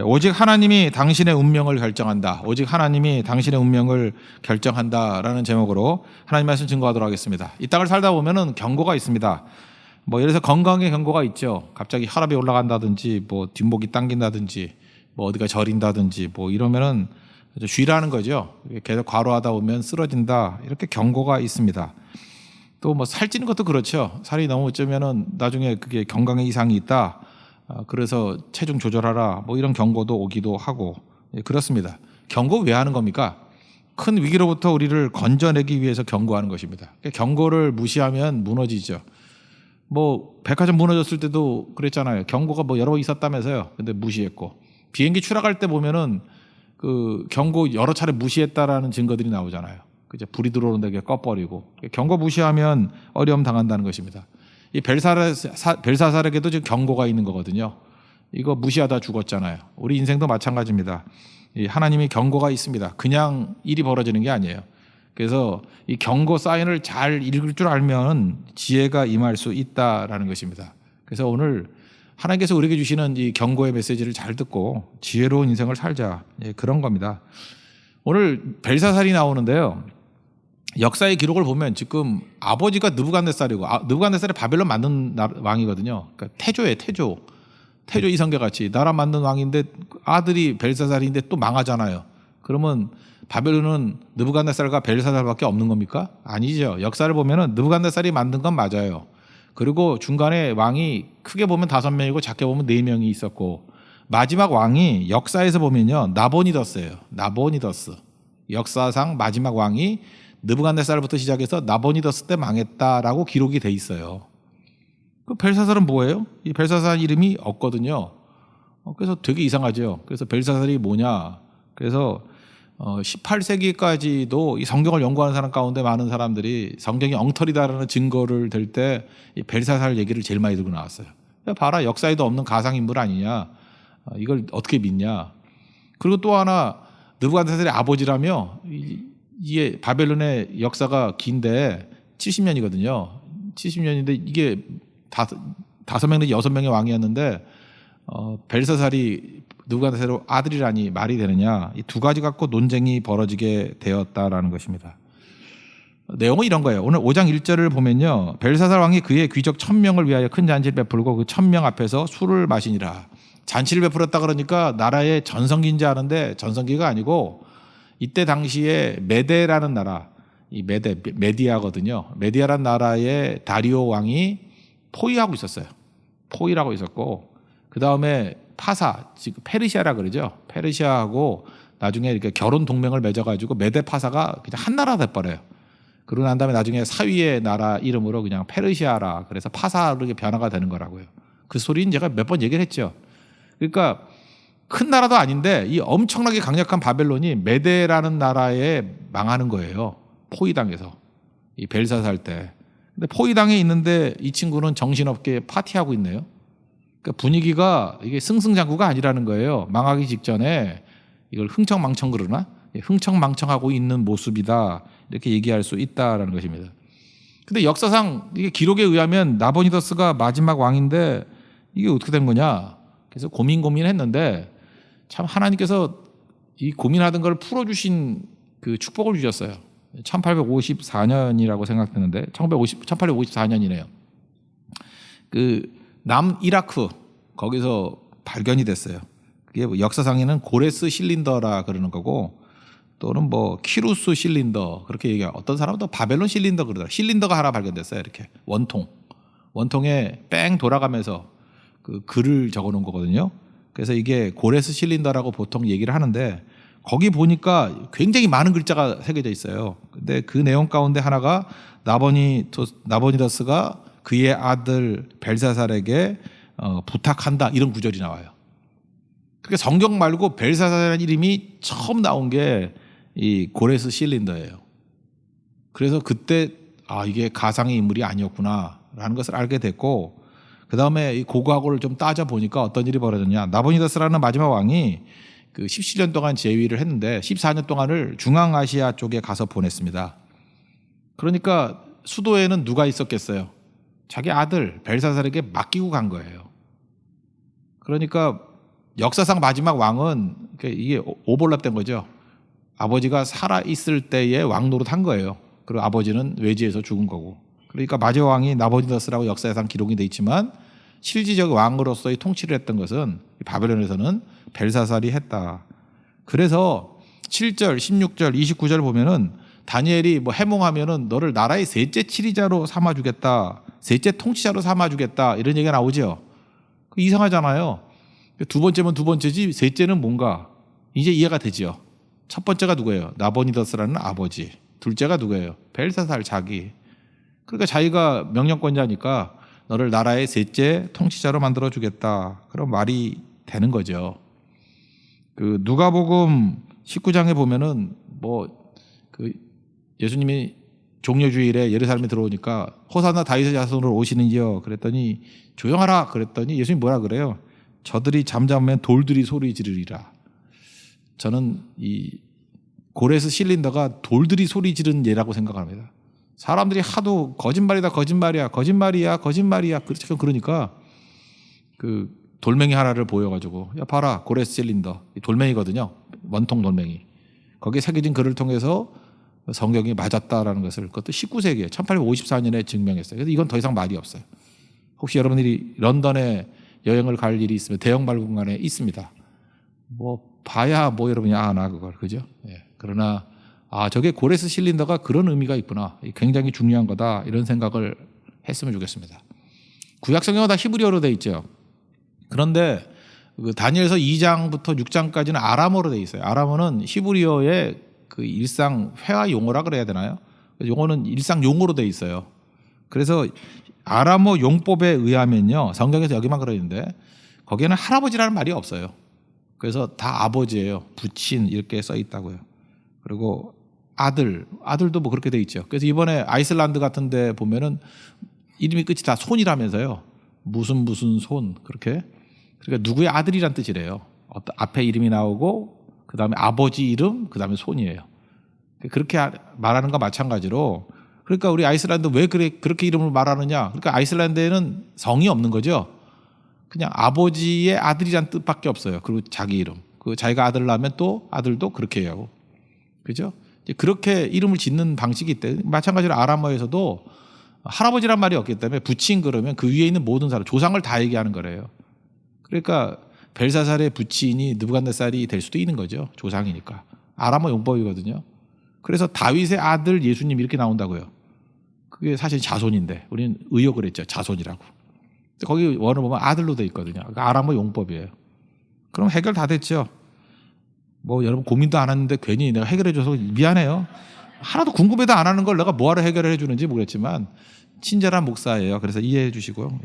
오직 하나님이 당신의 운명을 결정한다. 오직 하나님이 당신의 운명을 결정한다라는 제목으로 하나님 말씀 증거하도록 하겠습니다. 이 땅을 살다 보면은 경고가 있습니다. 뭐 예를 들어서 건강의 경고가 있죠. 갑자기 혈압이 올라간다든지 뭐 뒷목이 당긴다든지 뭐 어디가 저린다든지 뭐 이러면은 쉬라는 거죠. 계속 과로하다 보면 쓰러진다. 이렇게 경고가 있습니다. 또 뭐 살찌는 것도 그렇죠. 살이 너무 찌면은 나중에 그게 건강에 이상이 있다. 그래서 체중 조절하라. 뭐 이런 경고도 오기도 하고 그렇습니다. 경고 왜 하는 겁니까? 큰 위기로부터 우리를 건져내기 위해서 경고하는 것입니다. 경고를 무시하면 무너지죠. 뭐 백화점 무너졌을 때도 그랬잖아요. 경고가 뭐 여러 번 있었다면서요. 근데 무시했고 비행기 추락할 때 보면은 그 경고 여러 차례 무시했다라는 증거들이 나오잖아요. 그죠? 불이 들어오는데 꺼버리고 경고 무시하면 어려움 당한다는 것입니다. 이 벨사살에게도 지금 경고가 있는 거거든요. 이거 무시하다 죽었잖아요. 우리 인생도 마찬가지입니다. 이 하나님이 경고가 있습니다. 그냥 일이 벌어지는 게 아니에요. 그래서 이 경고 사인을 잘 읽을 줄 알면 지혜가 임할 수 있다라는 것입니다. 그래서 오늘 하나님께서 우리에게 주시는 이 경고의 메시지를 잘 듣고 지혜로운 인생을 살자. 그런 겁니다. 오늘 벨사살이 나오는데요. 역사의 기록을 보면 지금 아버지가 느부갓네살이고 느부갓네살이 바벨론 만든 왕이거든요. 그러니까 태조 이성계 같이 나라 만든 왕인데 아들이 벨사살인데 또 망하잖아요. 그러면 바벨론은 느부갓네살과 벨사살밖에 없는 겁니까? 아니죠. 역사를 보면은 느부갓네살이 만든 건 맞아요. 그리고 중간에 왕이 크게 보면 5명이고 작게 보면 4명이 있었고 마지막 왕이 역사에서 보면요 나보니더스예요. 나보니더스. 역사상 마지막 왕이 느부갓네살부터 시작해서 나보니더스 때 망했다라고 기록이 돼 있어요. 그 벨사살은 뭐예요? 이 벨사살 이름이 없거든요. 그래서 되게 이상하죠. 그래서 벨사살이 뭐냐? 그래서 18세기까지도 이 성경을 연구하는 사람 가운데 많은 사람들이 성경이 엉터리다라는 증거를 댈 때 이 벨사살 얘기를 제일 많이 들고 나왔어요. 봐라 역사에도 없는 가상인물 아니냐? 이걸 어떻게 믿냐? 그리고 또 하나 느부갓네살의 아버지라며 이게 바벨론의 역사가 긴데 70년이거든요. 70년인데 이게 5명 내지 6명의 왕이었는데 벨사살이 느부갓네살의 아들이라니 말이 되느냐. 이 두 가지 갖고 논쟁이 벌어지게 되었다라는 것입니다. 내용은 이런 거예요. 오늘 5장 1절을 보면요. 벨사살 왕이 그의 귀족 1000명을 위하여 큰 잔치를 베풀고 그 1000명 앞에서 술을 마시니라. 잔치를 베풀었다 그러니까 나라의 전성기인 줄 아는데 전성기가 아니고 이때 당시에 메데라는 나라, 이 메디아거든요. 메디아라는 나라의 다리오 왕이 포위하고 있었어요. 포위라고 있었고 그 다음에 파사, 지금 페르시아라 그러죠. 페르시아하고 나중에 이렇게 결혼 동맹을 맺어가지고 메데 파사가 그냥 한 나라 돼버려요. 그러고 난 다음에 나중에 사위의 나라 이름으로 그냥 페르시아라 그래서 파사로 이렇게 변화가 되는 거라고요. 그 소리는 제가 몇 번 얘기를 했죠. 그러니까 큰 나라도 아닌데 이 엄청나게 강력한 바벨론이 메데라는 나라에 망하는 거예요. 포위당해서 이 벨사살 때. 근데 포위당해 있는데 이 친구는 정신없게 파티하고 있네요. 그러니까 분위기가 이게 승승장구가 아니라는 거예요. 망하기 직전에 이걸 흥청망청 그러나? 흥청망청하고 있는 모습이다. 이렇게 얘기할 수 있다라는 것입니다. 근데 역사상 이게 기록에 의하면 나보니더스가 마지막 왕인데 이게 어떻게 된 거냐? 그래서 고민했는데 참 하나님께서 이 고민하던 걸 풀어주신 그 축복을 주셨어요. 1854년이라고 생각되는데 1854년이네요. 그 남이라크 거기서 발견이 됐어요. 그게 뭐 역사상에는 고레스 실린더라 그러는 거고 또는 뭐 키루스 실린더 그렇게 얘기해요. 어떤 사람은 또 바벨론 실린더 그러더라고요. 실린더가 하나 발견됐어요. 이렇게 원통에 뺑 돌아가면서 그 글을 적어놓은 거거든요. 그래서 이게 고레스 실린더라고 보통 얘기를 하는데 거기 보니까 굉장히 많은 글자가 새겨져 있어요. 근데 그 내용 가운데 하나가 나보니더스가 그의 아들 벨사살에게 부탁한다 이런 구절이 나와요. 그러니까 성경 말고 벨사살이라는 이름이 처음 나온 게 이 고레스 실린더예요. 그래서 그때 이게 가상의 인물이 아니었구나라는 것을 알게 됐고 그 다음에 이 고고학을 좀 따져 보니까 어떤 일이 벌어졌냐. 나보니더스라는 마지막 왕이 그 17년 동안 재위를 했는데 14년 동안을 중앙아시아 쪽에 가서 보냈습니다. 그러니까 수도에는 누가 있었겠어요? 자기 아들 벨사살에게 맡기고 간 거예요. 그러니까 역사상 마지막 왕은 이게 오버랩된 거죠. 아버지가 살아 있을 때의 왕 노릇한 거예요. 그리고 아버지는 외지에서 죽은 거고. 그러니까 마지막 왕이 나보니더스라고 역사상 기록이 돼 있지만 실질적 왕으로서의 통치를 했던 것은 바벨론에서는 벨사살이 했다. 그래서 7절, 16절, 29절 보면은 다니엘이 뭐 해몽하면은 너를 나라의 셋째 치리자로 삼아주겠다, 셋째 통치자로 삼아주겠다 이런 얘기가 나오죠. 이상하잖아요. 두 번째면 두 번째지 셋째는 뭔가 이제 이해가 되죠. 첫 번째가 누구예요? 나보니더스라는 아버지. 둘째가 누구예요? 벨사살 자기. 그러니까 자기가 명령권자니까 너를 나라의 셋째 통치자로 만들어 주겠다. 그런 말이 되는 거죠. 그 누가복음 19장에 보면은 그 예수님이 종려주일에 예루살렘에 들어오니까 호산나 다윗의 자손으로 오시는지요? 그랬더니 조용하라 그랬더니 예수님이 뭐라 그래요? 저들이 잠잠하면 돌들이 소리 지르리라. 저는 이 고레스 실린더가 돌들이 소리 지르는 예라고 생각합니다. 사람들이 하도 거짓말이다 거짓말이야 거짓말이야 거짓말이야 그러니까 그 돌멩이 하나를 보여가지고 야 봐라 고레스 실린더 돌멩이거든요. 원통 돌멩이. 거기에 새겨진 글을 통해서 성경이 맞았다라는 것을 그것도 19세기에 1854년에 증명했어요. 그래서 이건 더 이상 말이 없어요. 혹시 여러분들이 런던에 여행을 갈 일이 있으면 대형마을공간에 있습니다. 뭐 봐야 뭐 여러분이 아나 그걸 그죠? 예. 그러나 저게 고레스 실린더가 그런 의미가 있구나. 굉장히 중요한 거다. 이런 생각을 했으면 좋겠습니다. 구약 성경은 다 히브리어로 돼 있죠. 그런데 그 다니엘서 2장부터 6장까지는 아람어로 돼 있어요. 아람어는 히브리어의 그 일상 회화 용어라 그래야 되나요? 용어는 일상 용어로 돼 있어요. 그래서 아람어 용법에 의하면요. 성경에서 여기만 그러는데 거기에는 할아버지라는 말이 없어요. 그래서 다 아버지예요. 부친 이렇게 써 있다고요. 그리고 아들도 뭐 그렇게 돼 있죠. 그래서 이번에 아이슬란드 같은 데 보면은 이름이 끝이 다 손이라면서요. 무슨 손 그렇게. 그러니까 누구의 아들이란 뜻이래요. 앞에 이름이 나오고 그다음에 아버지 이름 그다음에 손이에요. 그렇게 말하는 거 마찬가지로 그러니까 우리 아이슬란드 왜 그렇게 이름을 말하느냐. 그러니까 아이슬란드에는 성이 없는 거죠. 그냥 아버지의 아들이란 뜻밖에 없어요. 그리고 자기 이름. 그 자기가 아들 낳으면 또 아들도 그렇게 해요. 그죠? 그렇게 이름을 짓는 방식이 있대. 마찬가지로 아람어에서도 할아버지란 말이 없기 때문에 부친 그러면 그 위에 있는 모든 사람, 조상을 다 얘기하는 거래요. 그러니까 벨사살의 부친이 느부갓네살이 될 수도 있는 거죠. 조상이니까. 아람어 용법이거든요. 그래서 다윗의 아들 예수님 이렇게 나온다고요. 그게 사실 자손인데 우리는 의역을 했죠. 자손이라고. 거기 원을 보면 아들로 돼 있거든요. 그러니까 아람어 용법이에요. 그럼 해결 다 됐죠. 뭐 여러분 고민도 안 했는데 괜히 내가 해결해줘서 미안해요. 하나도 궁금해도 안 하는 걸 내가 뭐하러 해결을 해주는지 모르겠지만 친절한 목사예요. 그래서 이해해 주시고요.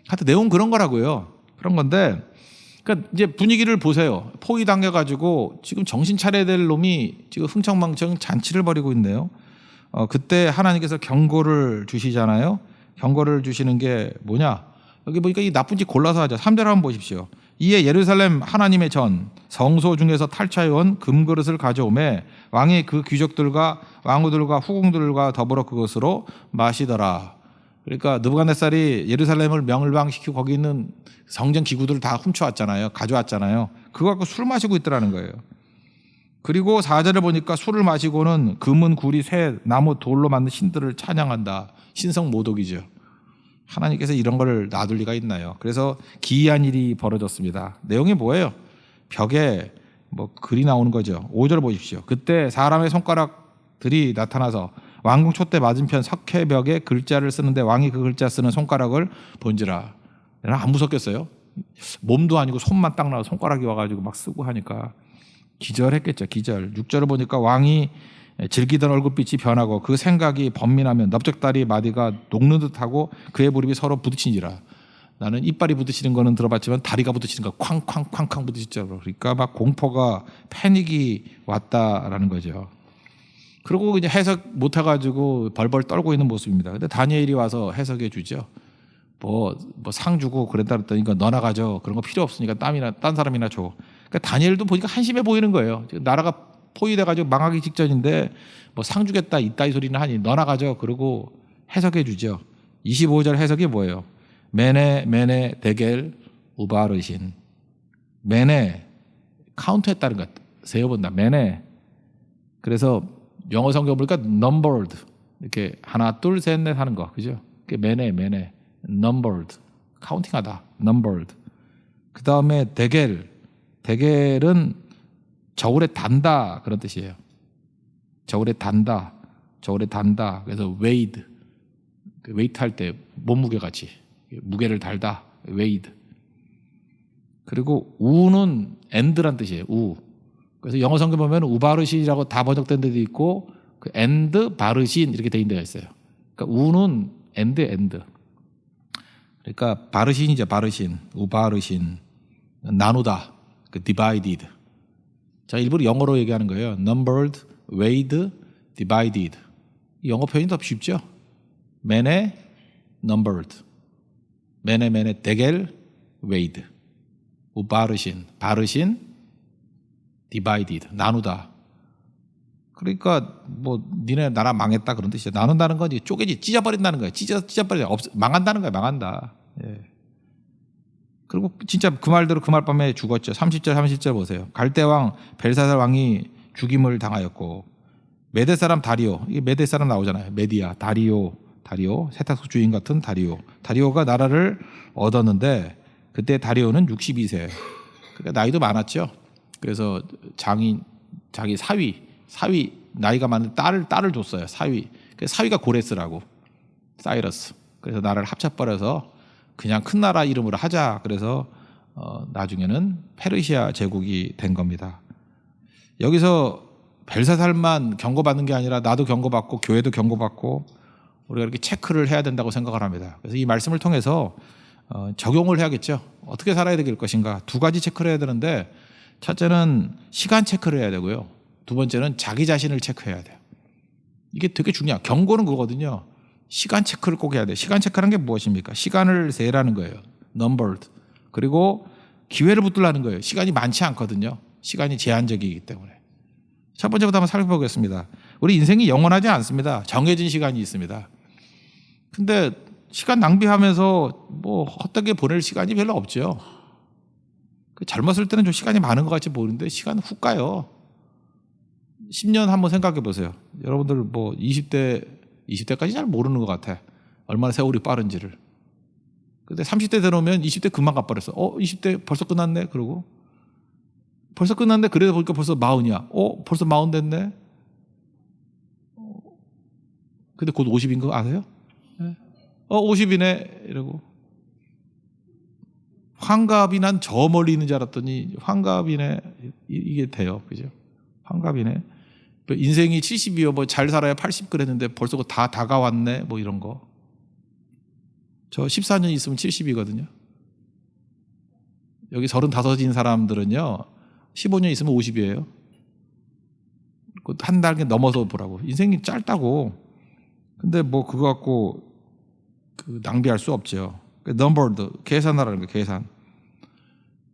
하여튼 내용 그런 거라고요. 그런 건데 그러니까 이제 분위기를 보세요. 포위 당해가지고 지금 정신 차려야 될 놈이 지금 흥청망청 잔치를 벌이고 있네요. 그때 하나님께서 경고를 주시잖아요. 경고를 주시는 게 뭐냐. 여기 보니까 이 나쁜 짓 골라서 하자. 3절 한번 보십시오. 이에 예루살렘 하나님의 전 성소 중에서 탈취해온 금그릇을 가져오매 왕이 그 귀족들과 왕후들과 후궁들과 더불어 그것으로 마시더라. 그러니까 느부갓네살이 예루살렘을 명을방시키고 거기 있는 성전 기구들을 다 훔쳐왔잖아요. 가져왔잖아요. 그거 갖고 술 마시고 있더라는 거예요. 그리고 4절을 보니까 술을 마시고는 금은 구리 쇠 나무 돌로 만든 신들을 찬양한다. 신성 모독이죠. 하나님께서 이런 걸 놔둘 리가 있나요? 그래서 기이한 일이 벌어졌습니다. 내용이 뭐예요? 벽에 뭐 글이 나오는 거죠. 5절 보십시오. 그때 사람의 손가락들이 나타나서 왕궁 촛대 맞은편 석회벽에 글자를 쓰는데 왕이 그 글자 쓰는 손가락을 본지라. 안 무섭겠어요? 몸도 아니고 손만 딱 나와 손가락이 와가지고 막 쓰고 하니까 기절했겠죠. 기절. 6절을 보니까 왕이 즐기던 얼굴빛이 변하고 그 생각이 번민하면 넓적다리 마디가 녹는 듯하고 그의 무릎이 서로 부딪히니라. 나는 이빨이 부딪히는 거는 들어봤지만 다리가 부딪히는 거 쾅쾅쾅쾅 부딪히죠. 그러니까 막 공포가 패닉이 왔다라는 거죠. 그리고 이제 해석 못 해가지고 벌벌 떨고 있는 모습입니다. 근데 다니엘이 와서 해석해 주죠. 뭐 상 주고 그랬다 그랬더니 이거 너나 가져. 그런 거 필요 없으니까 딴 사람이나 줘. 그러니까 다니엘도 보니까 한심해 보이는 거예요. 지금 나라가 포위돼가지고 망하기 직전인데 뭐 상 주겠다 이따위 소리는 하니 너나 가져. 그러고 해석해 주죠. 25절 해석이 뭐예요? 메네 데겔 우바르신. 매네 카운트했다는 것, 세어본다. 매네. 그래서 영어 성경 보니까 numbered 이렇게 하나 둘 셋 넷 하는 거, 그죠? 그게 매네 numbered 카운팅하다. numbered. 그 다음에 대겔은 저울에 단다 그런 뜻이에요. 저울에 단다. 그래서 weighed, 웨이트 할 때 몸무게 같이 무게를 달다. weighed. 그리고 우는 and란 뜻이에요. 우. 그래서 영어 성경 보면 우바르신이라고 다 번역된 데도 있고 그 and 바르신 이렇게 돼 있는 데가 있어요. 그러니까 우는 and. 그러니까 바르신이죠. 바르신, 우바르신, 나누다, 그 divided. 자, 일부러 영어로 얘기하는 거예요. numbered, weighed, divided. 이 영어 표현이 더 쉽죠. 매네, numbered. 매네, 대겔, weighed. 우바르신, 바르신, divided. 나누다. 그러니까 뭐 니네 나라 망했다 그런 뜻이에요. 나눈다는 건 쪼개지, 찢어버린다는 거예요. 찢어버려, 망한다는 거예요. 망한다. 예. 그리고 진짜 그 말대로 그 말 밤에 죽었죠. 30절 보세요. 갈대왕 벨사살 왕이 죽임을 당하였고 메대 사람 다리오, 이게 메대 사람 나오잖아요. 메디아, 다리오, 세탁소 주인 같은 다리오가 나라를 얻었는데 그때 다리오는 62세. 그러니까 나이도 많았죠. 그래서 자기 사위 나이가 많은 딸을 줬어요. 사위가 고레스라고, 사이러스. 그래서 나라를 합쳐버려서 그냥 큰 나라 이름으로 하자. 그래서 나중에는 페르시아 제국이 된 겁니다. 여기서 벨사살만 경고받는 게 아니라 나도 경고받고 교회도 경고받고 우리가 이렇게 체크를 해야 된다고 생각을 합니다. 그래서 이 말씀을 통해서 적용을 해야겠죠. 어떻게 살아야 될 것인가. 두 가지 체크를 해야 되는데 첫째는 시간 체크를 해야 되고요. 두 번째는 자기 자신을 체크해야 돼요. 이게 되게 중요해요. 경고는 그거거든요. 시간 체크를 꼭 해야 돼요. 시간 체크라는 게 무엇입니까? 시간을 세라는 거예요. numbered. 그리고 기회를 붙들라는 거예요. 시간이 많지 않거든요. 시간이 제한적이기 때문에. 첫 번째부터 한번 살펴보겠습니다. 우리 인생이 영원하지 않습니다. 정해진 시간이 있습니다. 근데 시간 낭비하면서 뭐 헛되게 보낼 시간이 별로 없죠. 젊었을 때는 좀 시간이 많은 것 같이 보이는데 시간은 훅 가요. 10년 한번 생각해 보세요. 여러분들 뭐 20대까지 잘 모르는 것 같아. 얼마나 세월이 빠른지를. 근데 30대 들어오면 20대 금방 가버렸어. 20대 벌써 끝났네. 그러고 벌써 끝났네. 그래서 보니까 벌써 40이야. 벌써 40 됐네. 근데 곧 50인 거 아세요? 네. 50이네. 이러고. 환갑이 난 저 멀리 있는 줄 알았더니 환갑이네. 이게 돼요. 그죠? 환갑이네. 인생이 70이요. 뭐 잘 살아야 80 그랬는데 벌써 다 다가왔네. 뭐 이런 거. 저 14년 있으면 70이거든요. 여기 35인 사람들은요. 15년 있으면 50이에요. 한 달 넘어서 보라고. 인생이 짧다고. 근데 뭐 그거 갖고 낭비할 수 없죠. 넘버드 계산하라는 거예요. 계산.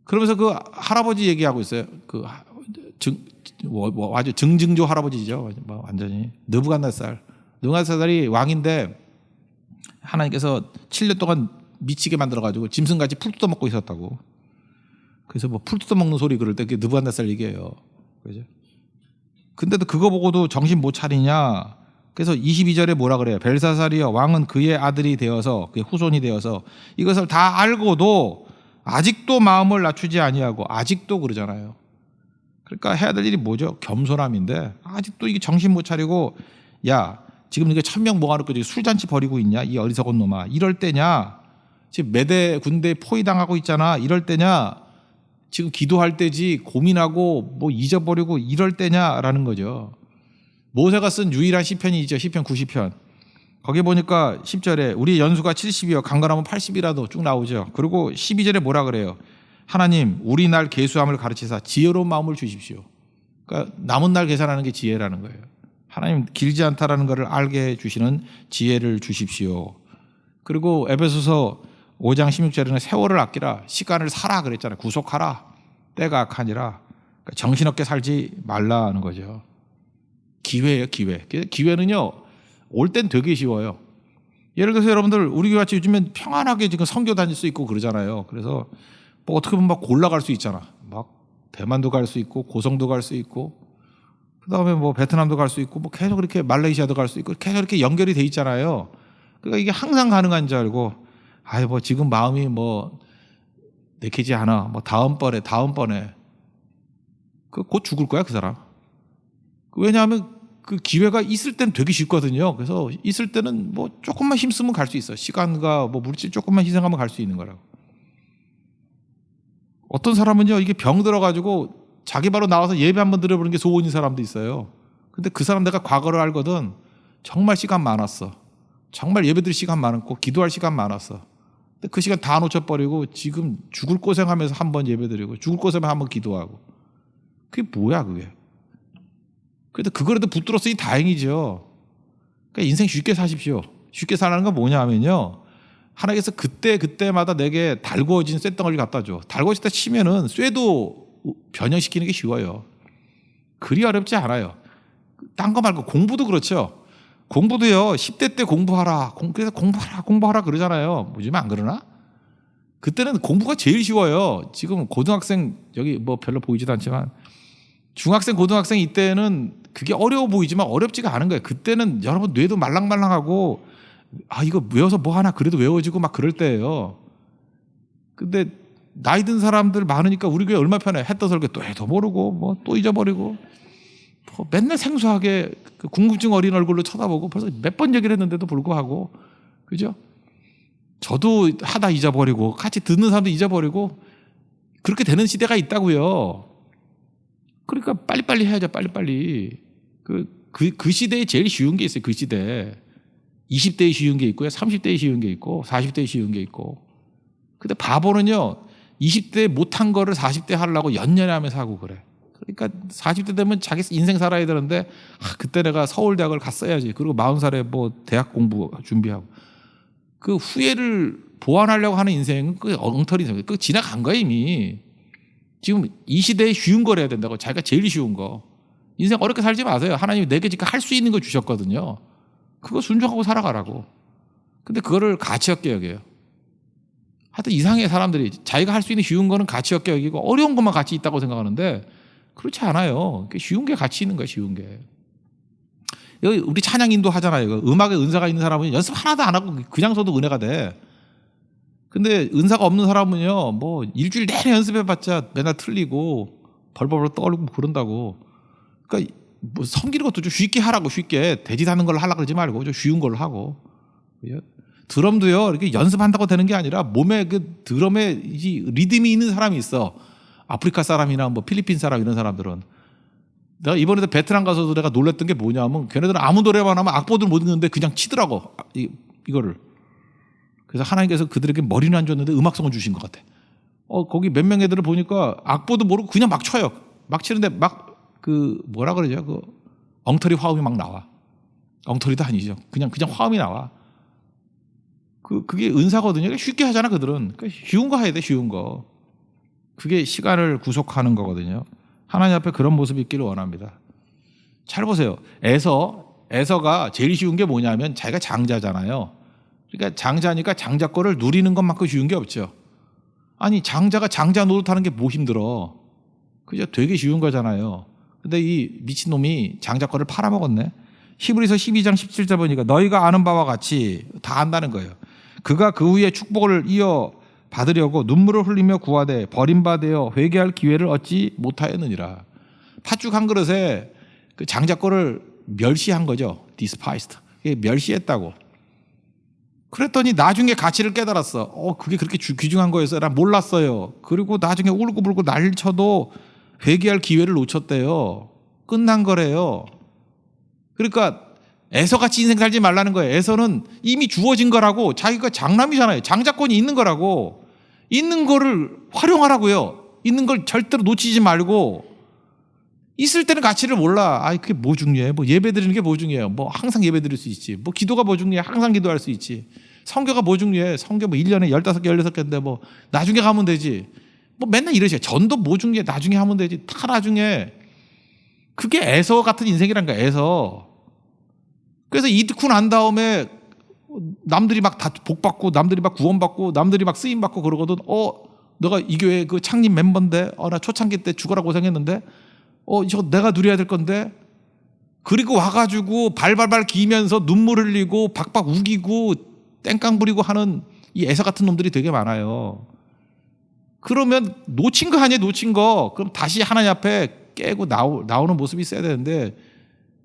그러면서 그 할아버지 얘기하고 있어요. 아주 증증조 할아버지죠. 완전히 느부갓네살이 왕인데 하나님께서 7년 동안 미치게 만들어가지고 짐승같이 풀 뜯어먹고 있었다고. 그래서 뭐 풀 뜯어먹는 소리 그럴 때 그게 느부갓네살 얘기예요. 그죠? 근데도 그거 보고도 정신 못 차리냐. 그래서 22절에 뭐라 그래요? 벨사살이여 왕은 그의 아들이 되어서 그의 후손이 되어서 이것을 다 알고도 아직도 마음을 낮추지 아니하고 아직도 그러잖아요. 그러니까 해야 될 일이 뭐죠? 겸손함인데 아직도 이게 정신 못 차리고 야 지금 이게 1000명 모아놓고 술잔치 벌이고 있냐? 이 어리석은 놈아. 이럴 때냐? 지금 메대 군대에 포위당하고 있잖아. 이럴 때냐? 지금 기도할 때지 고민하고 뭐 잊어버리고 이럴 때냐라는 거죠. 모세가 쓴 유일한 시편이 있죠. 시편 90편. 거기 보니까 10절에 우리 연수가 70이요 강건하면 80이라도 쭉 나오죠. 그리고 12절에 뭐라 그래요? 하나님 우리 날 계수함을 가르치사 지혜로운 마음을 주십시오. 그러니까 남은 날 계산하는 게 지혜라는 거예요. 하나님 길지 않다라는 것을 알게 해주시는 지혜를 주십시오. 그리고 에베소서 5장 16절에는 세월을 아끼라 시간을 사라 그랬잖아요. 구속하라. 때가 악하니라. 그러니까 정신없게 살지 말라는 거죠. 기회예요. 기회는요 올 땐 되게 쉬워요. 예를 들어서 여러분들 우리 교회 같이 요즘엔 평안하게 지금 선교 다닐 수 있고 그러잖아요. 그래서 뭐 어떻게 보면 막 골라갈 수 있잖아. 막 대만도 갈 수 있고 고성도 갈 수 있고 그다음에 뭐 베트남도 갈 수 있고 뭐 계속 이렇게 말레이시아도 갈 수 있고 계속 이렇게 연결이 돼 있잖아요. 그러니까 이게 항상 가능한 줄 알고 아이 뭐 지금 마음이 뭐 내키지 않아. 뭐 다음번에 그 곧 죽을 거야 그 사람. 왜냐하면 그 기회가 있을 땐 되게 쉽거든요. 그래서 있을 때는 뭐 조금만 힘쓰면 갈 수 있어. 시간과 뭐 물질 조금만 희생하면 갈 수 있는 거라고. 어떤 사람은요 이게 병 들어가지고 자기 바로 나와서 예배 한번 드려보는 게 소원인 사람도 있어요. 근데 그 사람 내가 과거를 알거든. 정말 시간 많았어. 정말 예배 드릴 시간 많았고 기도할 시간 많았어. 근데 그 시간 다 놓쳐버리고 지금 죽을 고생하면서 한 번 예배 드리고 죽을 고생하면 한 번 기도하고. 그게 뭐야 그게. 그래도 그거라도 붙들었으니 다행이죠. 그러니까 인생 쉽게 사십시오. 쉽게 사는 건 뭐냐 하면요. 하나님께서 그때마다 내게 달구어진 쇳덩어리를 갖다 줘. 달구어질 때 치면은 쇠도 변형시키는 게 쉬워요. 그리 어렵지 않아요. 딴 거 말고 공부도 그렇죠. 공부도요. 10대 때 공부하라. 그래서 공부하라 그러잖아요. 요즘에 안 그러나? 그때는 공부가 제일 쉬워요. 지금 고등학생 여기 뭐 별로 보이지도 않지만 중학생 고등학생 이때는 그게 어려워 보이지만 어렵지가 않은 거예요. 그때는 여러분 뇌도 말랑말랑하고 아 이거 외워서 뭐 하나 그래도 외워지고 막 그럴 때예요. 근데 나이 든 사람들 많으니까 우리 교회 얼마나 편해. 했던 설교 또 해도 모르고 뭐 또 잊어버리고 뭐 맨날 생소하게 그 궁금증 어린 얼굴로 쳐다보고 벌써 몇 번 얘기를 했는데도 불구하고 그죠? 저도 하다 잊어버리고 같이 듣는 사람도 잊어버리고 그렇게 되는 시대가 있다고요. 그러니까 빨리빨리 해야죠. 빨리빨리. 그 시대에 제일 쉬운 게 있어요. 그 시대에. 20대에 쉬운 게 있고요. 30대에 쉬운 게 있고 40대에 쉬운 게 있고. 근데 바보는요. 20대에 못한 거를 40대 하려고 연년에 하면서 하고 그래. 그러니까 40대 되면 자기 인생 살아야 되는데 그때 내가 서울대학을 갔어야지. 그리고 40살에 뭐 대학 공부 준비하고. 그 후회를 보완하려고 하는 인생은 그 엉터리 인생. 그 지나간 거야 이미. 지금 이 시대에 쉬운 걸 해야 된다고. 자기가 제일 쉬운 거. 인생 어렵게 살지 마세요. 하나님이 내게 지금 할 수 있는 거 주셨거든요. 그거 순종하고 살아가라고. 근데 그거를 가치 없게 여겨요. 하여튼 이상해 사람들이. 자기가 할 수 있는 쉬운 거는 가치 없게 여기고 어려운 것만 가치 있다고 생각하는데 그렇지 않아요. 쉬운 게 가치 있는 거야. 쉬운 게. 여기 우리 찬양 인도 하잖아요. 음악에 은사가 있는 사람은 연습 하나도 안 하고 그냥 서도 은혜가 돼. 근데 은사가 없는 사람은요, 뭐 일주일 내내 연습해봤자 맨날 틀리고 벌벌 떨고 그런다고. 그러니까 뭐 섬기는 것도 좀 쉽게 하라고. 쉽게 돼지 사는 걸 하려고 그러지 말고 좀 쉬운 걸로 하고. 드럼도요 이렇게 연습한다고 되는 게 아니라 몸에 그 드럼에 리듬이 있는 사람이 있어. 아프리카 사람이나 뭐 필리핀 사람 이런 사람들은. 내가 이번에도 베트남 가서도 내가 놀랬던 게 뭐냐면 걔네들은 아무 노래만 하면 악보들 못 읽는데 그냥 치더라고. 이거를. 그래서 하나님께서 그들에게 머리는 안 줬는데 음악성을 주신 것 같아. 거기 몇 명 애들을 보니까 악보도 모르고 그냥 막 쳐요. 막 치는데 막 뭐라 그러죠? 엉터리 화음이 막 나와. 엉터리도 아니죠. 그냥 화음이 나와. 그게 은사거든요. 쉽게 하잖아 그들은. 그러니까 쉬운 거 해야 돼. 쉬운 거. 그게 시간을 구속하는 거거든요. 하나님 앞에 그런 모습이 있기를 원합니다. 잘 보세요. 에서가 제일 쉬운 게 뭐냐면 자기가 장자잖아요. 그러니까 장자니까 장자 거를 누리는 것만큼 쉬운 게 없죠. 아니 장자가 장자 노릇하는 게 뭐 힘들어. 그죠? 되게 쉬운 거잖아요. 근데 이 미친놈이 장자 거를 팔아먹었네. 히브리서 12장 17절 보니까 너희가 아는 바와 같이 다 안다는 거예요. 그가 그 후에 축복을 이어 받으려고 눈물을 흘리며 구하되 버림받아 회개할 기회를 얻지 못하였느니라. 팥죽 한 그릇에 그 장자 거를 멸시한 거죠. despised. 멸시했다고. 그랬더니 나중에 가치를 깨달았어. 그게 그렇게 귀중한 거였어요. 난 몰랐어요. 그리고 나중에 울고불고 난리를 쳐도 회개할 기회를 놓쳤대요. 끝난 거래요. 그러니까 에서같이 인생 살지 말라는 거예요. 에서는 이미 주어진 거라고. 자기가 장남이잖아요. 장자권이 있는 거라고. 있는 거를 활용하라고요. 있는 걸 절대로 놓치지 말고. 있을 때는 가치를 몰라. 그게 뭐 중요해? 뭐 예배 드리는 게 뭐 중요해요? 뭐 항상 예배 드릴 수 있지. 뭐 기도가 뭐 중요해? 항상 기도할 수 있지. 성교가 뭐 중요해? 성교 뭐 1년에 15개, 16개인데 뭐 나중에 가면 되지. 뭐 맨날 이러셔. 전도 뭐 중요해? 나중에 하면 되지. 다 나중에. 그게 에서 같은 인생이란 거야. 에서. 그래서 이득 난 다음에 남들이 막 다 복받고 남들이 막 구원받고 남들이 막 쓰임받고 그러거든. 너가 이 교회 그 창립 멤버인데, 나 초창기 때 죽어라 고생했는데, 이거 내가 누려야 될 건데, 그리고 와가지고 발발발 기면서 눈물 흘리고 박박 우기고 땡깡 부리고 하는 이 애사 같은 놈들이 되게 많아요. 그러면 놓친 거 아니에요, 놓친 거. 그럼 다시 하나님 앞에 깨고 나오는 모습이 있어야 되는데,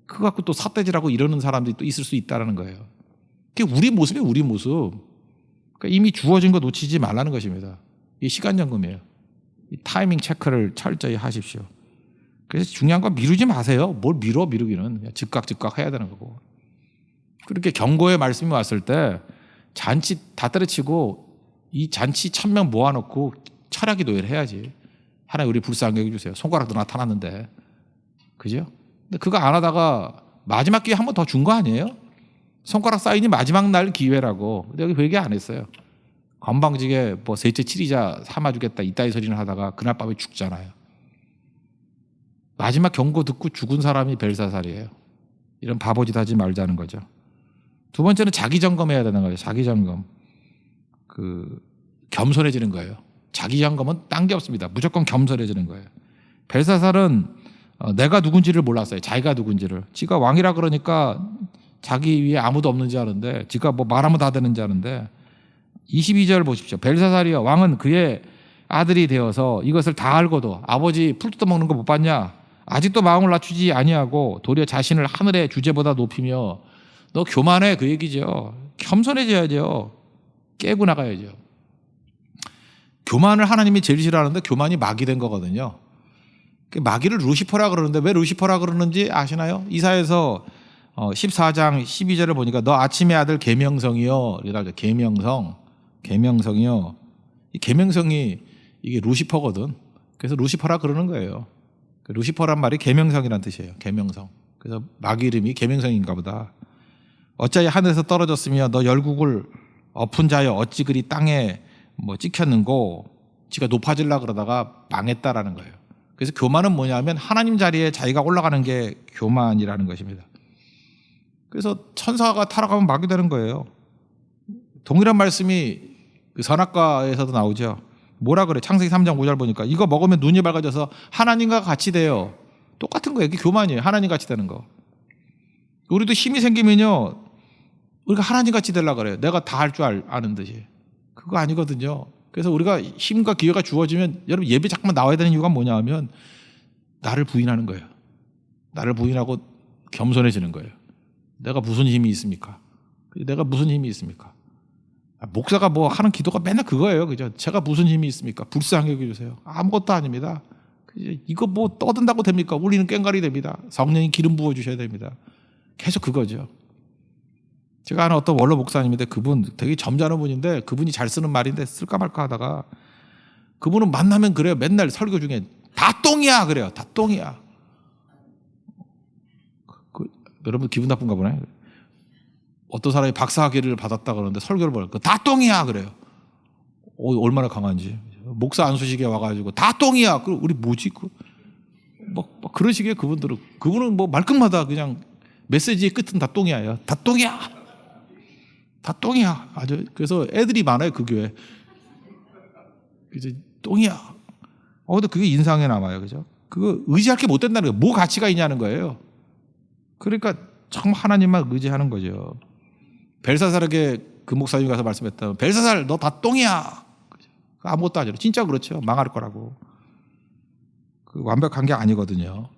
그거 갖고 또 삿대질하고 이러는 사람들이 또 있을 수 있다는 거예요. 그게 우리 모습이에요, 우리 모습. 그러니까 이미 주어진 거 놓치지 말라는 것입니다. 이게 시간점검이에요. 이 타이밍 체크를 철저히 하십시오. 그래서 중요한 건 미루지 마세요. 뭘 미루기는. 그냥 즉각 해야 되는 거고. 그렇게 경고의 말씀이 왔을 때 잔치 다 때려치고 이 잔치 1000명 모아놓고 철학기 도회를 해야지. 하나님 우리 불쌍하게 해주세요. 손가락도 나타났는데. 그죠? 근데 그거 안 하다가 마지막 기회 한 번 더 준 거 아니에요? 손가락 사인이 마지막 날 기회라고. 근데 여기 회개 안 했어요. 건방지게 뭐 셋째 치리자 삼아주겠다 이따위 소리를 하다가 그날 밤에 죽잖아요. 마지막 경고 듣고 죽은 사람이 벨사살이에요. 이런 바보짓 하지 말자는 거죠. 두 번째는 자기 점검해야 되는 거예요. 자기 점검. 겸손해지는 거예요. 자기 점검은 딴 게 없습니다. 무조건 겸손해지는 거예요. 벨사살은 내가 누군지를 몰랐어요. 자기가 누군지를. 지가 왕이라 그러니까 자기 위에 아무도 없는 줄 아는데, 지가 뭐 말하면 다 되는 줄 아는데, 22절 보십시오. 벨사살이여, 왕은 그의 아들이 되어서 이것을 다 알고도 아버지 풀 뜯어먹는 거 못 봤냐? 아직도 마음을 낮추지 아니하고 도리어 자신을 하늘의 주제보다 높이며, 너 교만해, 그 얘기죠. 겸손해져야죠. 깨고 나가야죠. 교만을 하나님이 제일 싫어하는데 교만이 마귀 된 거거든요. 마귀를 루시퍼라 그러는데 왜 루시퍼라 그러는지 아시나요? 이사야서 14장 12절을 보니까 너 아침의 아들 계명성이요. 이라죠. 계명성이요. 이 계명성이 이게 루시퍼거든. 그래서 루시퍼라 그러는 거예요. 루시퍼란 말이 계명성이란 뜻이에요. 계명성. 그래서 마귀 이름이 계명성인가 보다. 어찌하여 하늘에서 떨어졌으며 너 열국을 엎은 자여 어찌 그리 땅에 뭐 찍혔는고. 지가 높아지려고 그러다가 망했다라는 거예요. 그래서 교만은 뭐냐면 하나님 자리에 자기가 올라가는 게 교만이라는 것입니다. 그래서 천사가 타락하면 마귀 되는 거예요. 동일한 말씀이 그 선악과에서도 나오죠. 뭐라 그래? 창세기 3장 5절 보니까 이거 먹으면 눈이 밝아져서 하나님과 같이 돼요. 똑같은 거예요. 이게 교만이에요. 하나님 같이 되는 거. 우리도 힘이 생기면요, 우리가 하나님 같이 되려고 그래요. 내가 다 할 줄 아는 듯이. 그거 아니거든요. 그래서 우리가 힘과 기회가 주어지면, 여러분 예배 잠깐만 나와야 되는 이유가 뭐냐 하면 나를 부인하는 거예요. 나를 부인하고 겸손해지는 거예요. 내가 무슨 힘이 있습니까? 내가 무슨 힘이 있습니까? 목사가 뭐 하는 기도가 맨날 그거예요. 그죠? 제가 무슨 힘이 있습니까? 불쌍하게 여겨주세요. 아무것도 아닙니다. 이거 뭐 떠든다고 됩니까? 우리는 꽹과리 됩니다. 성령이 기름 부어주셔야 됩니다. 계속 그거죠. 제가 아는 어떤 원로 목사님인데 그분 되게 점잖은 분인데, 그분이 잘 쓰는 말인데 쓸까 말까 하다가, 그분은 만나면 그래요. 맨날 설교 중에 다 똥이야 그래요. 다 똥이야. 여러분 기분 나쁜가 보네. 어떤 사람이 박사학위를 받았다 그러는데 설교를 보니까 다 똥이야 그래요. 얼마나 강한지. 목사 안수식에 와가지고 다 똥이야. 우리 뭐지? 막 그런 식의 그분들은. 그분은 뭐 말끝마다 그냥 메시지의 끝은 다 똥이야. 다 똥이야. 다 똥이야. 아주. 그래서 애들이 많아요, 그 교회. 이제 똥이야. 근데 그게 인상에 남아요. 그죠? 그거 의지할 게 못 된다는 거예요. 뭐 가치가 있냐는 거예요. 그러니까 정말 하나님만 의지하는 거죠. 벨사살에게 그 목사님이 가서 말씀했다. 벨사살 너 다 똥이야. 아무것도 아니라. 진짜 그렇죠. 망할 거라고. 그 완벽한 게 아니거든요.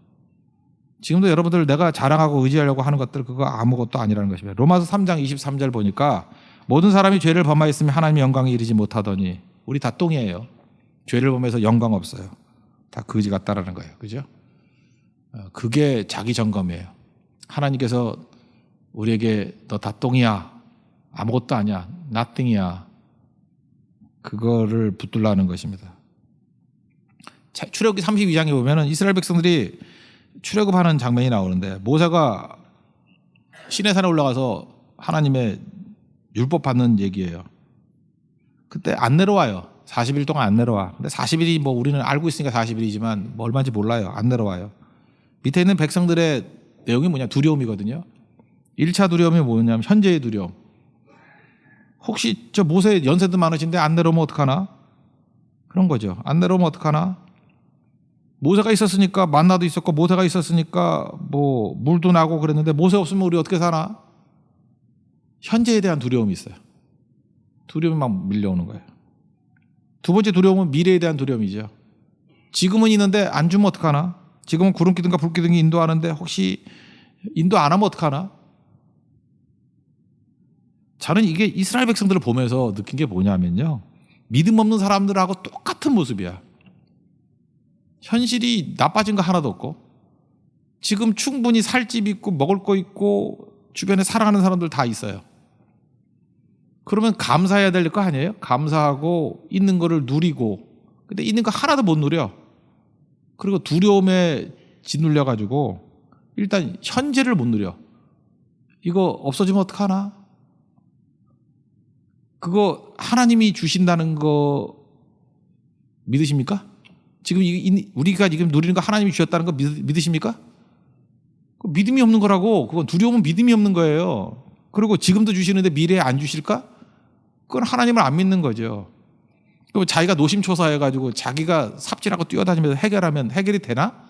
지금도 여러분들 내가 자랑하고 의지하려고 하는 것들 그거 아무것도 아니라는 것입니다. 로마서 3장 23절 보니까 모든 사람이 죄를 범하였으면 하나님의 영광에 이르지 못하더니, 우리 다 똥이에요. 죄를 범해서 영광 없어요. 다 거지 같다라는 거예요. 그죠? 그게 자기 점검이에요. 하나님께서 우리에게 너 다 똥이야. 아무것도 아니야. nothing이야. 그거를 붙들라는 것입니다. 출애굽기 32장에 보면은 이스라엘 백성들이 출애굽하는 장면이 나오는데, 모세가 시내산에 올라가서 하나님의 율법 받는 얘기예요. 그때 안 내려와요. 40일 동안 안 내려와. 근데 40일이 뭐 우리는 알고 있으니까 40일이지만 뭐 얼마인지 몰라요. 안 내려와요. 밑에 있는 백성들의 내용이 뭐냐? 두려움이거든요. 1차 두려움이 뭐냐면 현재의 두려움. 혹시 저 모세 연세도 많으신데 안 내려오면 어떡하나? 그런 거죠. 안 내려오면 어떡하나? 모세가 있었으니까 만나도 있었고 모세가 있었으니까 뭐 물도 나고 그랬는데 모세 없으면 우리 어떻게 사나? 현재에 대한 두려움이 있어요. 두려움이 막 밀려오는 거예요. 두 번째 두려움은 미래에 대한 두려움이죠. 지금은 있는데 안 주면 어떡하나? 지금은 구름기둥과 불기둥이 인도하는데 혹시 인도 안 하면 어떡하나? 저는 이게 이스라엘 백성들을 보면서 느낀 게 뭐냐면요. 믿음 없는 사람들하고 똑같은 모습이야. 현실이 나빠진 거 하나도 없고 지금 충분히 살 집 있고 먹을 거 있고 주변에 사랑하는 사람들 다 있어요. 그러면 감사해야 될 거 아니에요? 감사하고 있는 거를 누리고 근데 있는 거 하나도 못 누려. 그리고 두려움에 짓눌려 가지고 일단 현재를 못 누려. 이거 없어지면 어떡하나? 그거 하나님이 주신다는 거 믿으십니까? 지금 우리가 지금 누리는 거 하나님이 주셨다는 거 믿으십니까? 믿음이 없는 거라고. 그건 두려움은 믿음이 없는 거예요. 그리고 지금도 주시는데 미래에 안 주실까? 그건 하나님을 안 믿는 거죠. 그럼 자기가 노심초사해가지고 자기가 삽질하고 뛰어다니면서 해결하면 해결이 되나?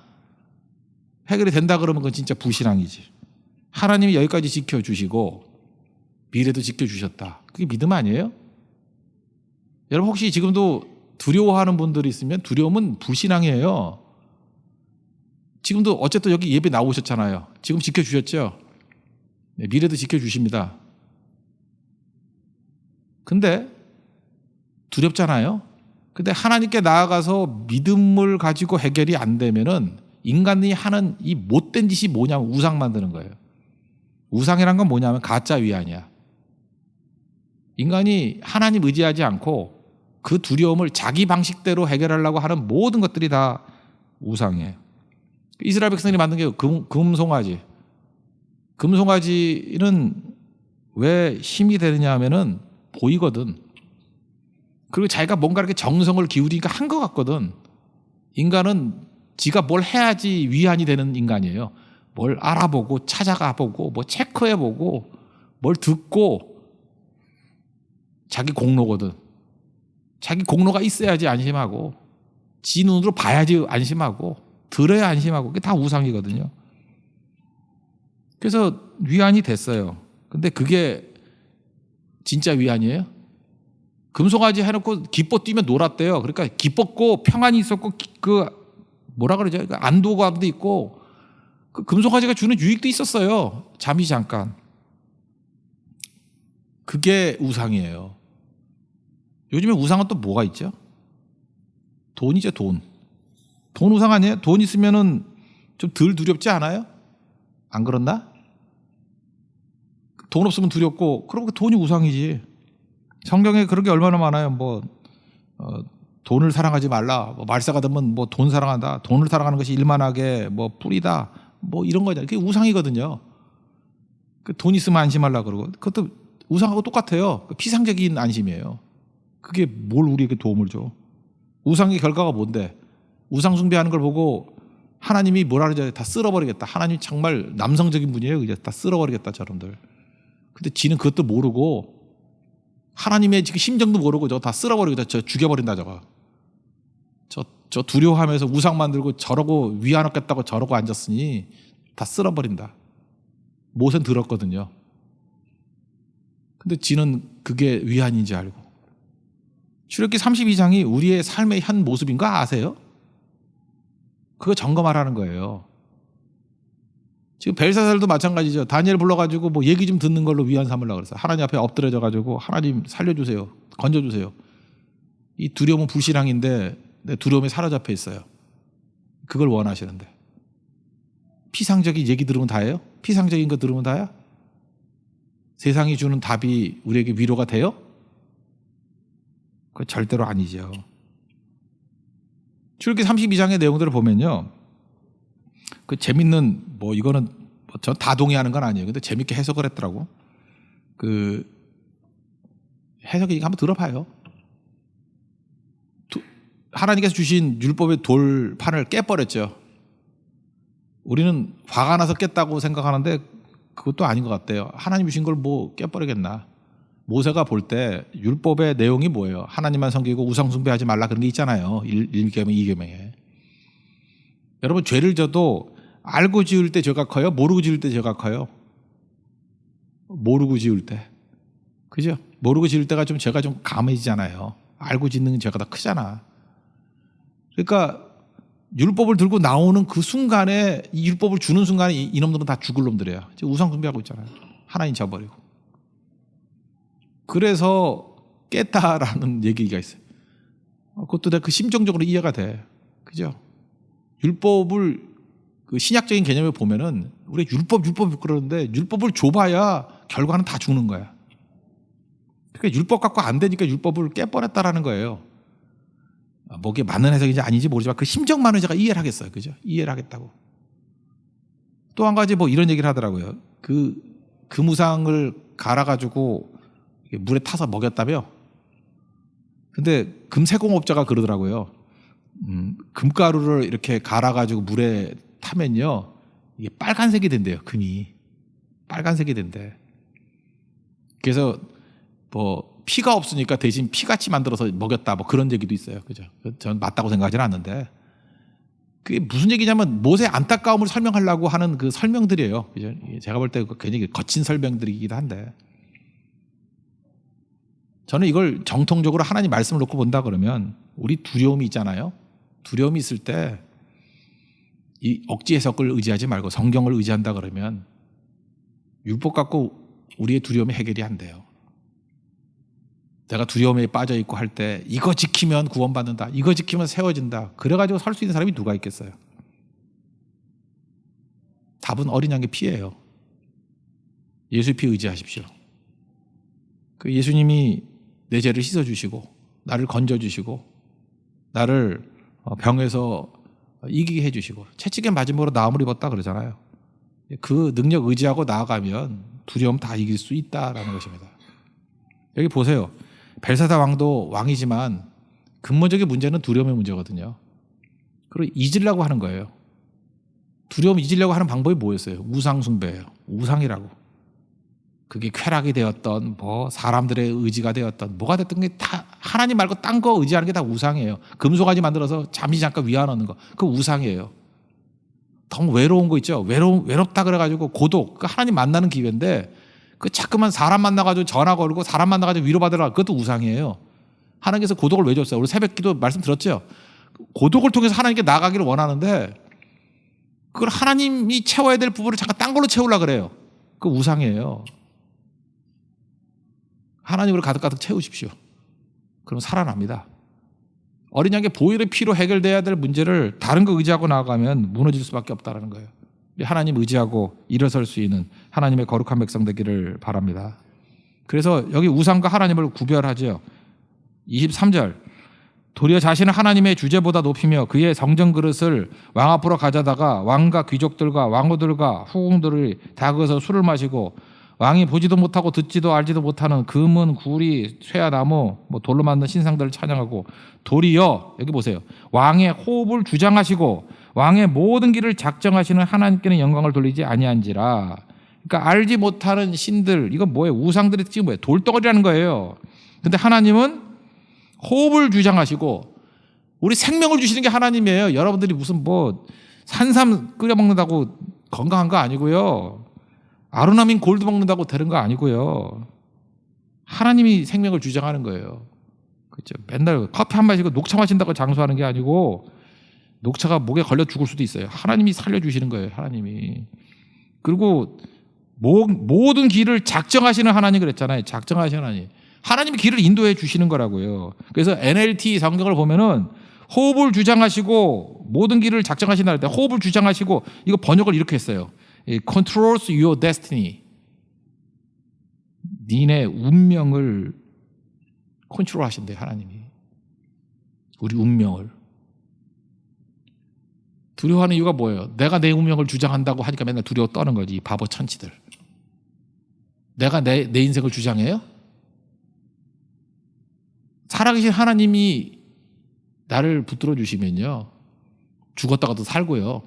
해결이 된다 그러면 그건 진짜 불신앙이지. 하나님이 여기까지 지켜주시고 미래도 지켜주셨다. 그게 믿음 아니에요? 여러분 혹시 지금도 두려워하는 분들이 있으면 두려움은 불신앙이에요. 지금도 어쨌든 여기 예배 나오셨잖아요. 지금 지켜주셨죠? 네, 미래도 지켜주십니다. 근데 두렵잖아요. 근데 하나님께 나아가서 믿음을 가지고 해결이 안 되면은 인간이 하는 이 못된 짓이 뭐냐면 우상 만드는 거예요. 우상이란 건 뭐냐면 가짜 위안이야. 인간이 하나님 의지하지 않고 그 두려움을 자기 방식대로 해결하려고 하는 모든 것들이 다 우상이에요. 이스라엘 백성들이 만든 게 금송아지. 금송아지는 왜 힘이 되느냐 하면은 보이거든. 그리고 자기가 뭔가 이렇게 정성을 기울이니까 한 것 같거든. 인간은 지가 뭘 해야지 위안이 되는 인간이에요. 뭘 알아보고 찾아가보고 뭐 체크해보고 뭘 듣고 자기 공로거든. 자기 공로가 있어야지 안심하고 지 눈으로 봐야지 안심하고 들어야 안심하고 그게 다 우상이거든요. 그래서 위안이 됐어요. 근데 그게 진짜 위안이에요? 금송아지 해놓고 기뻐 뛰면 놀았대요. 그러니까 기뻤고 평안이 있었고 뭐라 그러죠? 안도감도 있고 그 금송아지가 주는 유익도 있었어요. 잠시 잠깐. 그게 우상이에요. 요즘에 우상은 또 뭐가 있죠? 돈이죠, 돈. 돈 우상 아니에요? 돈 있으면은 좀 덜 두렵지 않아요? 안 그렇나? 돈 없으면 두렵고, 그럼 그 돈이 우상이지. 성경에 그런 게 얼마나 많아요. 돈을 사랑하지 말라. 말세가 되면 돈 사랑한다. 돈을 사랑하는 것이 일만하게 뿌리다. 이런 거잖아요. 그게 우상이거든요. 돈 있으면 안심하려 그러고. 그것도 우상하고 똑같아요. 피상적인 안심이에요. 그게 뭘 우리에게 도움을 줘? 우상의 결과가 뭔데? 우상 숭배하는 걸 보고 하나님이 뭐라 그러죠? 다 쓸어버리겠다. 하나님이 정말 남성적인 분이에요. 이제 다 쓸어버리겠다, 저놈들. 근데 지는 그것도 모르고 하나님의 지금 심정도 모르고 저 다 쓸어버리겠다. 저 죽여버린다, 저거. 저 두려워하면서 우상 만들고 저러고 위안 얻겠다고 저러고 앉았으니 다 쓸어버린다. 모세는 들었거든요. 근데 지는 그게 위안인지 알고. 출애굽기 32장이 우리의 삶의 현 모습인 거 아세요? 그거 점검하라는 거예요. 지금 벨사살도 마찬가지죠. 다니엘 불러가지고 얘기 좀 듣는 걸로 위안 삼으려고 그랬어요. 하나님 앞에 엎드려져가지고 하나님 살려주세요. 건져주세요. 이 두려움은 불신앙인데 내 두려움이 사로잡혀 있어요. 그걸 원하시는데. 피상적인 얘기 들으면 다예요? 피상적인 거 들으면 다야? 세상이 주는 답이 우리에게 위로가 돼요? 그거 절대로 아니죠. 출애굽기 32장의 내용들을 보면요. 그 재밌는 이거는 전 다 동의하는 건 아니에요. 근데 재밌게 해석을 했더라고. 그 해석이 한번 들어봐요. 하나님께서 주신 율법의 돌판을 깨버렸죠. 우리는 화가 나서 깼다고 생각하는데 그것도 아닌 것 같아요. 하나님 주신 걸 깨버리겠나. 모세가 볼 때 율법의 내용이 뭐예요? 하나님만 섬기고 우상 숭배하지 말라 그런 게 있잖아요. 1계명, 2계명에. 여러분 죄를 져도 알고 지을 때 죄가 커요? 모르고 지을 때 죄가 커요? 모르고 지을 때. 그죠? 모르고 지을 때가 좀 죄가 좀 감해지잖아요. 알고 짓는 죄가 더 크잖아. 그러니까 율법을 들고 나오는 그 순간에 이 율법을 주는 순간에 이놈들은 다 죽을 놈들이에요. 우상 숭배하고 있잖아요. 하나님 저버리고. 그래서 깼다라는 얘기가 있어요. 그것도 내가 그 심정적으로 이해가 돼. 그죠? 율법을 그 신약적인 개념을 보면은 우리 율법 그러는데 율법을 줘봐야 결과는 다 죽는 거야. 그러니까 율법 갖고 안 되니까 율법을 깨버렸다라는 거예요. 뭐 그게 맞는 해석인지 아닌지 모르지만 그 심정만은 제가 이해를 하겠어요. 그죠? 이해를 하겠다고. 또 한 가지 뭐 이런 얘기를 하더라고요. 그 금우상을 갈아가지고 물에 타서 먹였다며? 근데 금세공업자가 그러더라고요. 금가루를 이렇게 갈아가지고 물에 타면요. 이게 빨간색이 된대요. 금이. 빨간색이 된대. 그래서 뭐 피가 없으니까 대신 피같이 만들어서 먹였다 뭐 그런 얘기도 있어요. 그죠? 저는 맞다고 생각하지는 않는데 그게 무슨 얘기냐면 모세의 안타까움을 설명하려고 하는 그 설명들이에요. 그죠? 제가 볼 때 굉장히 거친 설명들이기도 한데 저는 이걸 정통적으로 하나님 말씀을 놓고 본다 그러면 우리 두려움이 있잖아요. 두려움이 있을 때 이 억지 해석을 의지하지 말고 성경을 의지한다 그러면 율법 갖고 우리의 두려움이 해결이 안 돼요. 내가 두려움에 빠져 있고 할 때 이거 지키면 구원받는다. 이거 지키면 세워진다. 그래가지고 살 수 있는 사람이 누가 있겠어요? 답은 어린 양의 피예요. 예수의 피 의지하십시오. 그 예수님이 내 죄를 씻어주시고 나를 건져주시고 나를 병에서 이기게 해주시고 채찍에 맞음으로 나음을 입었다 그러잖아요. 그 능력 의지하고 나아가면 두려움 다 이길 수 있다라는 것입니다. 여기 보세요. 벨사다 왕도 왕이지만 근본적인 문제는 두려움의 문제거든요. 그리고 잊으려고 하는 거예요. 두려움 잊으려고 하는 방법이 뭐였어요? 우상 숭배예요. 우상이라고. 그게 쾌락이 되었던 뭐 사람들의 의지가 되었던 뭐가 됐던 게 다 하나님 말고 딴 거 의지하는 게 다 우상이에요. 금송아지 만들어서 잠시 잠깐 위안하는 거 그거 우상이에요. 너무 외로운 거 있죠. 외롭다 그래가지고 고독. 그 하나님 만나는 기회인데 그 자꾸만 사람 만나가지고 전화 걸고 사람 만나가지고 위로받으라 그것도 우상이에요. 하나님께서 고독을 왜 줬어요? 우리 새벽기도 말씀 들었죠. 고독을 통해서 하나님께 나가기를 원하는데 그걸 하나님이 채워야 될 부분을 잠깐 딴 걸로 채우려고 그래요. 그 우상이에요. 하나님으로 가득가득 채우십시오. 그럼 살아납니다. 어린 양의 보혈의 피로 해결돼야 될 문제를 다른 거 의지하고 나아가면 무너질 수밖에 없다는 거예요. 하나님 의지하고 일어설 수 있는 하나님의 거룩한 백성 되기를 바랍니다. 그래서 여기 우상과 하나님을 구별하죠. 23절 도리어 자신을 하나님의 주제보다 높이며 그의 성전 그릇을 왕 앞으로 가져다가 왕과 귀족들과 왕후들과 후궁들이 다 거기서 술을 마시고 왕이 보지도 못하고 듣지도 알지도 못하는 금은 구리 쇠야나무 뭐 돌로 만든 신상들을 찬양하고 도리어 여기 보세요. 왕의 호흡을 주장하시고 왕의 모든 길을 작정하시는 하나님께는 영광을 돌리지 아니한지라. 그러니까 알지 못하는 신들 이건 뭐예요? 우상들의 특징이 뭐예요? 돌덩어리라는 거예요. 근데 하나님은 호흡을 주장하시고 우리 생명을 주시는 게 하나님이에요. 여러분들이 무슨 뭐 산삼 끓여 먹는다고 건강한 거 아니고요. 아로나민 골드 먹는다고 되는 거 아니고요. 하나님이 생명을 주장하는 거예요. 그렇죠? 맨날 커피 한 마시고 녹차 마신다고 장수하는 게 아니고 녹차가 목에 걸려 죽을 수도 있어요. 하나님이 살려주시는 거예요. 하나님이. 그리고 모든 길을 작정하시는 하나님 그랬잖아요. 작정하시는 하나님. 하나님이 길을 인도해 주시는 거라고요. 그래서 NLT 성경을 보면은 호흡을 주장하시고 모든 길을 작정하신다 할 때 호흡을 주장하시고 이거 번역을 이렇게 했어요. Controls your destiny. 니네 운명을 컨트롤 하신대요. 하나님이. 우리 운명을. 두려워하는 이유가 뭐예요? 내가 내 운명을 주장한다고 하니까 맨날 두려워 떠는 거지. 이 바보 천치들. 내가 내 인생을 주장해요? 살아계신 하나님이 나를 붙들어 주시면요. 죽었다가도 살고요.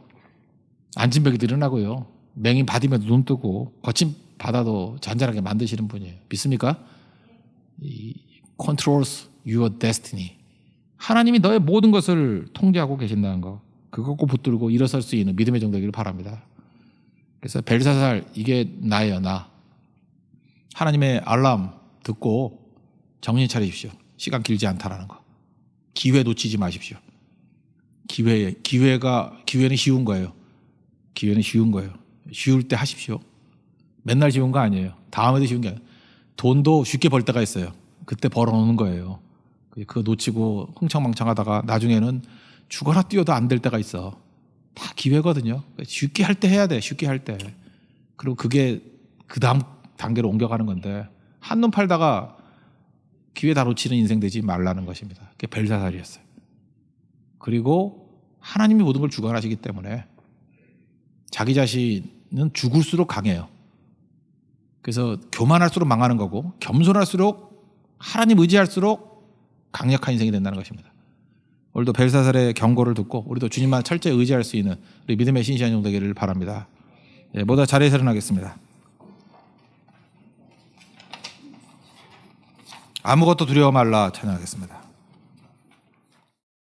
앉은 벽이 일어나고요. 맹인 받으면 눈 뜨고 거친 바다도 잔잔하게 만드시는 분이에요. 믿습니까? controls your destiny. 하나님이 너의 모든 것을 통제하고 계신다는 거. 그거 꼭 붙들고 일어설 수 있는 믿음의 정도이기를 바랍니다. 그래서 벨사살, 이게 나예요, 나. 하나님의 알람 듣고 정신 차리십시오. 시간 길지 않다라는 거. 기회 놓치지 마십시오. 기회는 쉬운 거예요. 기회는 쉬운 거예요. 쉬울 때 하십시오. 맨날 쉬운 거 아니에요. 다음에도 쉬운 게 아니에요. 돈도 쉽게 벌 때가 있어요. 그때 벌어놓는 거예요. 그거 놓치고 흥청망청하다가 나중에는 죽어라 뛰어도 안 될 때가 있어. 다 기회거든요. 쉽게 할 때 해야 돼. 쉽게 할 때. 그리고 그게 그 다음 단계로 옮겨가는 건데 한눈 팔다가 기회 다 놓치는 인생 되지 말라는 것입니다. 그게 벨사살이었어요. 그리고 하나님이 모든 걸 주관하시기 때문에 자기 자신은 죽을수록 강해요. 그래서 교만할수록 망하는 거고 겸손할수록 하나님 의지할수록 강력한 인생이 된다는 것입니다. 오늘도 벨사살의 경고를 듣고 우리도 주님만 철저히 의지할 수 있는 우리 믿음의 신실한 종 되기를 바랍니다. 모두 자리에서 일어나겠습니다. 아무것도 두려워 말라 찬양하겠습니다.